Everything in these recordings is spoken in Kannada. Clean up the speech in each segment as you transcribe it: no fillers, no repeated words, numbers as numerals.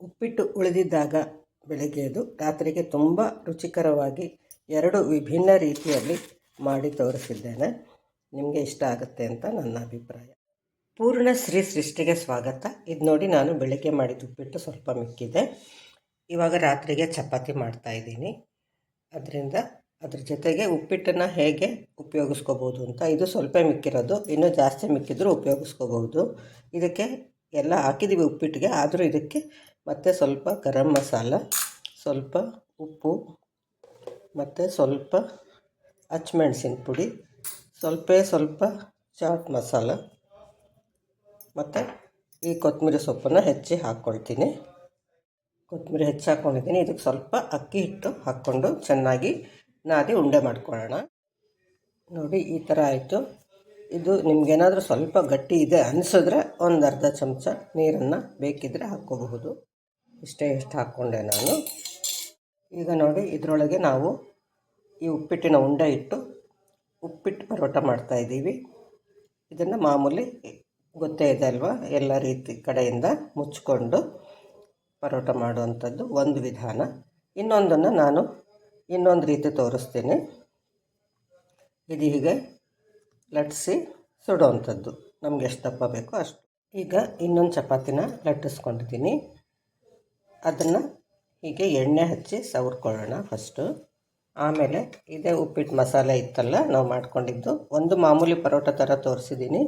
ಉಪ್ಪಿಟ್ಟು ಉಳಿದಿದ್ದಾಗ ಬೆಳಗ್ಗೆದು ರಾತ್ರಿಗೆ ತುಂಬ ರುಚಿಕರವಾಗಿ 2 ವಿಭಿನ್ನ ರೀತಿಯಲ್ಲಿ ಮಾಡಿ ತೋರಿಸಿದ್ದೇನೆ. ನಿಮಗೆ ಇಷ್ಟ ಆಗುತ್ತೆ ಅಂತ ನನ್ನ ಅಭಿಪ್ರಾಯ. ಪೂರ್ಣ ಶ್ರೀ ಸೃಷ್ಟಿಗೆ ಸ್ವಾಗತ. ಇದು ನೋಡಿ, ನಾನು ಬೆಳಗ್ಗೆ ಮಾಡಿದ ಉಪ್ಪಿಟ್ಟು ಸ್ವಲ್ಪ ಮಿಕ್ಕಿದೆ. ಇವಾಗ ರಾತ್ರಿಗೆ ಚಪಾತಿ ಮಾಡ್ತಾಯಿದ್ದೀನಿ. ಅದರಿಂದ ಅದ್ರ ಜೊತೆಗೆ ಉಪ್ಪಿಟ್ಟನ್ನು ಹೇಗೆ ಉಪಯೋಗಿಸ್ಕೋಬೋದು ಅಂತ. ಇದು ಸ್ವಲ್ಪ ಮಿಕ್ಕಿರೋದು, ಇನ್ನೂ ಜಾಸ್ತಿ ಮಿಕ್ಕಿದ್ರೂ ಉಪಯೋಗಿಸ್ಕೋಬೋದು. ಇದಕ್ಕೆ ಎಲ್ಲ ಹಾಕಿದ್ದೀವಿ ಉಪ್ಪಿಟ್ಟಿಗೆ, ಆದರೂ ಇದಕ್ಕೆ ಮತ್ತು ಸ್ವಲ್ಪ ಗರಂ ಮಸಾಲ, ಸ್ವಲ್ಪ ಉಪ್ಪು, ಮತ್ತು ಸ್ವಲ್ಪ ಹಚ್ಮೆಣ್ಸಿನ ಪುಡಿ, ಸ್ವಲ್ಪ ಚಾಟ್ ಮಸಾಲ, ಮತ್ತು ಈ ಕೊತ್ತಂಬರಿ ಸೊಪ್ಪನ್ನು ಹೆಚ್ಚಿ ಹಾಕ್ಕೊಳ್ತೀನಿ. ಕೊತ್ತಂಬರಿ ಹೆಚ್ಚಿ ಹಾಕ್ಕೊಂಡಿದ್ದೀನಿ. ಇದಕ್ಕೆ ಸ್ವಲ್ಪ ಅಕ್ಕಿ ಹಿಟ್ಟು ಹಾಕ್ಕೊಂಡು ಚೆನ್ನಾಗಿ ನಾದಿ ಉಂಡೆ ಮಾಡ್ಕೊಳ್ಳೋಣ. ನೋಡಿ, ಈ ಥರ ಆಯಿತು. ಇದು ನಿಮಗೇನಾದರೂ ಸ್ವಲ್ಪ ಗಟ್ಟಿ ಇದೆ ಅನಿಸಿದ್ರೆ ಒಂದು ಅರ್ಧ ಚಮಚ ನೀರನ್ನು ಬೇಕಿದ್ದರೆ ಹಾಕ್ಕೋಬಹುದು. ಎಷ್ಟು ಹಾಕ್ಕೊಂಡೆ ನಾನು. ಈಗ ನೋಡಿ, ಇದರೊಳಗೆ ನಾವು ಈ ಉಪ್ಪಿಟ್ಟಿನ ಉಂಡೆ ಇಟ್ಟು ಉಪ್ಪಿಟ್ಟು ಪರೋಟ ಮಾಡ್ತಾಯಿದ್ದೀವಿ. ಇದನ್ನು ಮಾಮೂಲಿ ಗೊತ್ತೇ ಇದೆ ಅಲ್ವಾ, ಎಲ್ಲ ರೀತಿ ಕಡೆಯಿಂದ ಮುಚ್ಕೊಂಡು ಪರೋಟ ಮಾಡುವಂಥದ್ದು ಒಂದು ವಿಧಾನ. ಇನ್ನೊಂದನ್ನು ನಾನು ಇನ್ನೊಂದು ರೀತಿ ತೋರಿಸ್ತೀನಿ. ಇದು ಹೀಗೆ ಲಟ್ಟಿಸಿ ಸುಡೋವಂಥದ್ದು, ನಮಗೆ ಎಷ್ಟು ದಪ್ಪ ಬೇಕೋ ಅಷ್ಟು. ಈಗ ಇನ್ನೊಂದು ಚಪಾತಿನ ಲಟ್ಟಿಸ್ಕೊಂಡಿದ್ದೀನಿ. ಅದನ್ನು ಹೀಗೆ ಎಣ್ಣೆ ಹಚ್ಚಿ ಸವರ್ಕೊಳ್ಳೋಣ ಫಸ್ಟು. ಆಮೇಲೆ ಇದೇ ಉಪ್ಪಿಟ್ಟು ಮಸಾಲೆ ಇತ್ತಲ್ಲ ನಾವು ಮಾಡ್ಕೊಂಡಿದ್ದು, ಒಂದು ಮಾಮೂಲಿ ಪರೋಟ ಥರ ತೋರಿಸಿದ್ದೀನಿ.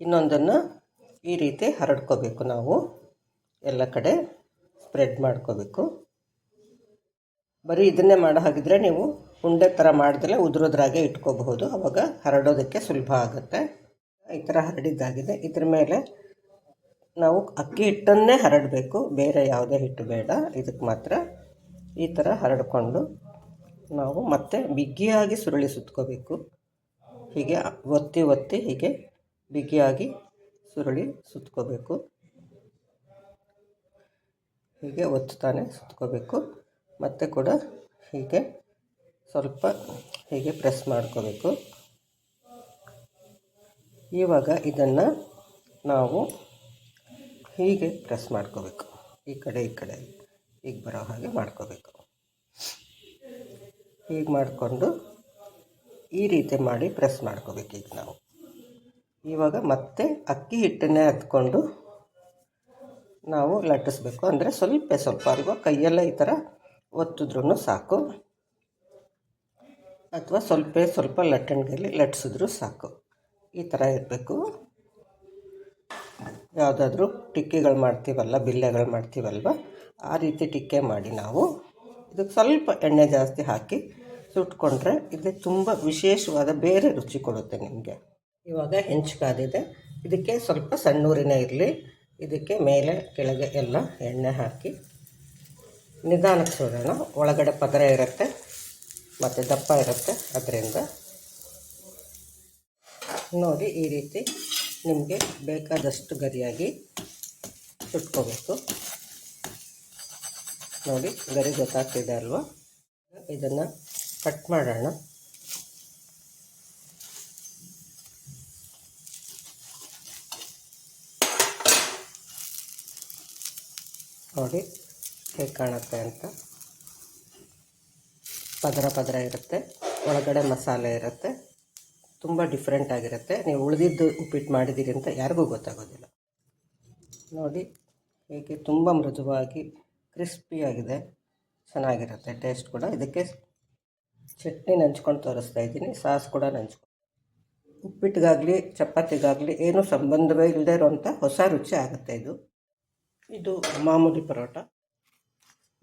ಇನ್ನೊಂದನ್ನು ಈ ರೀತಿ ಹರಡ್ಕೋಬೇಕು, ನಾವು ಎಲ್ಲ ಕಡೆ ಸ್ಪ್ರೆಡ್ ಮಾಡ್ಕೋಬೇಕು. ಬರೀ ಇದನ್ನೇ ಮಾಡೋ ಹಾಗಿದ್ರೆ ನೀವು ಉಂಡೆ ಥರ ಮಾಡಿದ್ರೆ ಉದುರೋದ್ರಾಗೆ ಇಟ್ಕೋಬಹುದು, ಆವಾಗ ಹರಡೋದಕ್ಕೆ ಸುಲಭ ಆಗುತ್ತೆ. ಈ ಥರ ಹರಡಿದ್ದಾಗಿದೆ. ಇದ್ರ ಮೇಲೆ ನಾವು ಅಕ್ಕಿ ಹಿಟ್ಟನ್ನೇ ಹರಡಬೇಕು, ಬೇರೆ ಯಾವುದೇ ಹಿಟ್ಟು ಬೇಡ. ಇದಕ್ಕೆ ಮಾತ್ರ ಈ ಥರ ಹರಡ್ಕೊಂಡು ನಾವು ಮತ್ತೆ ಬಿಗಿಯಾಗಿ ಸುರುಳಿ ಸುತ್ಕೋಬೇಕು. ಹೀಗೆ ಒತ್ತಿ ಹೀಗೆ ಬಿಗಿಯಾಗಿ ಸುರುಳಿ ಸುತ್ಕೋಬೇಕು. ಹೀಗೆ ಒತ್ತಾನೆ ಸುತ್ಕೋಬೇಕು. ಮತ್ತು ಕೂಡ ಹೀಗೆ ಸ್ವಲ್ಪ ಹೀಗೆ ಪ್ರೆಸ್ ಮಾಡ್ಕೋಬೇಕು. ಇವಾಗ ಇದನ್ನು ನಾವು ಹೀಗೆ ಪ್ರೆಸ್ ಮಾಡ್ಕೋಬೇಕು. ಈ ಕಡೆ ಹೀಗೆ ಬರೋ ಹಾಗೆ ಮಾಡ್ಕೋಬೇಕು. ಹೀಗೆ ಮಾಡಿಕೊಂಡು ಈ ರೀತಿ ಮಾಡಿ ಪ್ರೆಸ್ ಮಾಡ್ಕೋಬೇಕು. ಈಗ ನಾವು ಇವಾಗ ಮತ್ತೆ ಅಕ್ಕಿ ಹಿಟ್ಟನ್ನೇ ಹತ್ಕೊಂಡು ನಾವು ಲಟ್ಟಿಸ್ಬೇಕು. ಅಂದರೆ ಸ್ವಲ್ಪ ಅಲ್ವಾ, ಕೈಯೆಲ್ಲ ಈ ಥರ ಒತ್ತಿದ್ರೂ ಸಾಕು, ಅಥವಾ ಸ್ವಲ್ಪ ಲಟ್ಟಣಿಗೆಯಲ್ಲಿ ಲಟ್ಟಿಸಿದ್ರೂ ಸಾಕು. ಈ ಥರ ಇರಬೇಕು. ಯಾವುದಾದ್ರೂ ಟಿಕ್ಕೆಗಳು ಮಾಡ್ತೀವಲ್ಲ, ಬಿಲ್ಲೆಗಳು ಮಾಡ್ತೀವಲ್ವ, ಆ ರೀತಿ ಟಿಕ್ಕೆ ಮಾಡಿ ನಾವು ಇದಕ್ಕೆ ಸ್ವಲ್ಪ ಎಣ್ಣೆ ಜಾಸ್ತಿ ಹಾಕಿ ಸುಟ್ಕೊಂಡ್ರೆ ಇದು ತುಂಬ ವಿಶೇಷವಾದ ಬೇರೆ ರುಚಿ ಕೊಡುತ್ತೆ ನಿಮಗೆ. ಇವಾಗ ಹೆಂಚು ಕಾದಿದೆ. ಇದಕ್ಕೆ ಸ್ವಲ್ಪ ಸಣ್ಣೂರಿನೇ ಇರಲಿ. ಇದಕ್ಕೆ ಮೇಲೆ ಕೆಳಗೆ ಎಲ್ಲ ಎಣ್ಣೆ ಹಾಕಿ ನಿಧಾನಕ್ಕೆ ಸುಡೋಣ. ಒಳಗಡೆ ಪದರ ಇರುತ್ತೆ ಮತ್ತು ದಪ್ಪ ಇರುತ್ತೆ. ಅದರಿಂದ ನೋಡಿ, ಈ ರೀತಿ ನಿಮಗೆ ಬೇಕಾದಷ್ಟು ಗರಿಯಾಗಿ ಸುಟ್ಕೋಬೇಕು. ನೋಡಿ, ಗರಿ ಗೊತ್ತಾಗ್ತಿದೆ ಅಲ್ವಾ. ಇದನ್ನು ಕಟ್ ಮಾಡೋಣ. ನೋಡಿ ಹೇಗೆ ಕಾಣುತ್ತೆ ಅಂತ. ಪದರ ಇರುತ್ತೆ, ಒಳಗಡೆ ಮಸಾಲೆ ಇರುತ್ತೆ, ತುಂಬ ಡಿಫ್ರೆಂಟ್ ಆಗಿರುತ್ತೆ. ನೀವು ಉಳಿದಿದ್ದು ಉಪ್ಪಿಟ್ಟು ಮಾಡಿದ್ದೀರಿ ಅಂತ ಯಾರಿಗೂ ಗೊತ್ತಾಗೋದಿಲ್ಲ. ನೋಡಿ ಹೇಗೆ ತುಂಬ ಮೃದುವಾಗಿ ಕ್ರಿಸ್ಪಿಯಾಗಿದೆ, ಚೆನ್ನಾಗಿರುತ್ತೆ ಟೇಸ್ಟ್ ಕೂಡ. ಇದಕ್ಕೆ ಚಟ್ನಿ ನೆಂಚ್ಕೊಂಡು ತೋರಿಸ್ತಾ ಇದ್ದೀನಿ, ಸಾಸ್ ಕೂಡ ನೆಂಚ್ಕೊಂಡು. ಉಪ್ಪಿಟ್ಟಿಗಾಗಲಿ ಚಪಾತಿಗಾಗಲಿ ಏನೂ ಸಂಬಂಧವೇ ಇಲ್ಲದೆ ಇರೋವಂಥ ಹೊಸ ರುಚಿ ಆಗುತ್ತೆ ಇದು ಮಾಮೂಲಿ ಪರೋಟ.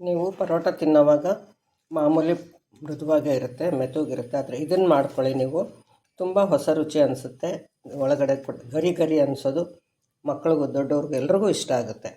ನೀವು ಪರೋಟ ತಿನ್ನೋವಾಗ ಮಾಮೂಲಿ ಮೃದುವಾಗೇ ಇರುತ್ತೆ, ಮೆತ್ತಗಿರುತ್ತೆ. ಆದರೆ ಇದನ್ನು ಮಾಡ್ಕೊಳ್ಳಿ ನೀವು, ತುಂಬ ಹೊಸ ರುಚಿ ಅನಿಸುತ್ತೆ. ಒಳಗಡೆ ಗರಿ ಅನಿಸೋದು ಮಕ್ಕಳಿಗೂ ದೊಡ್ಡವ್ರಿಗೂ ಎಲ್ರಿಗೂ ಇಷ್ಟ ಆಗುತ್ತೆ.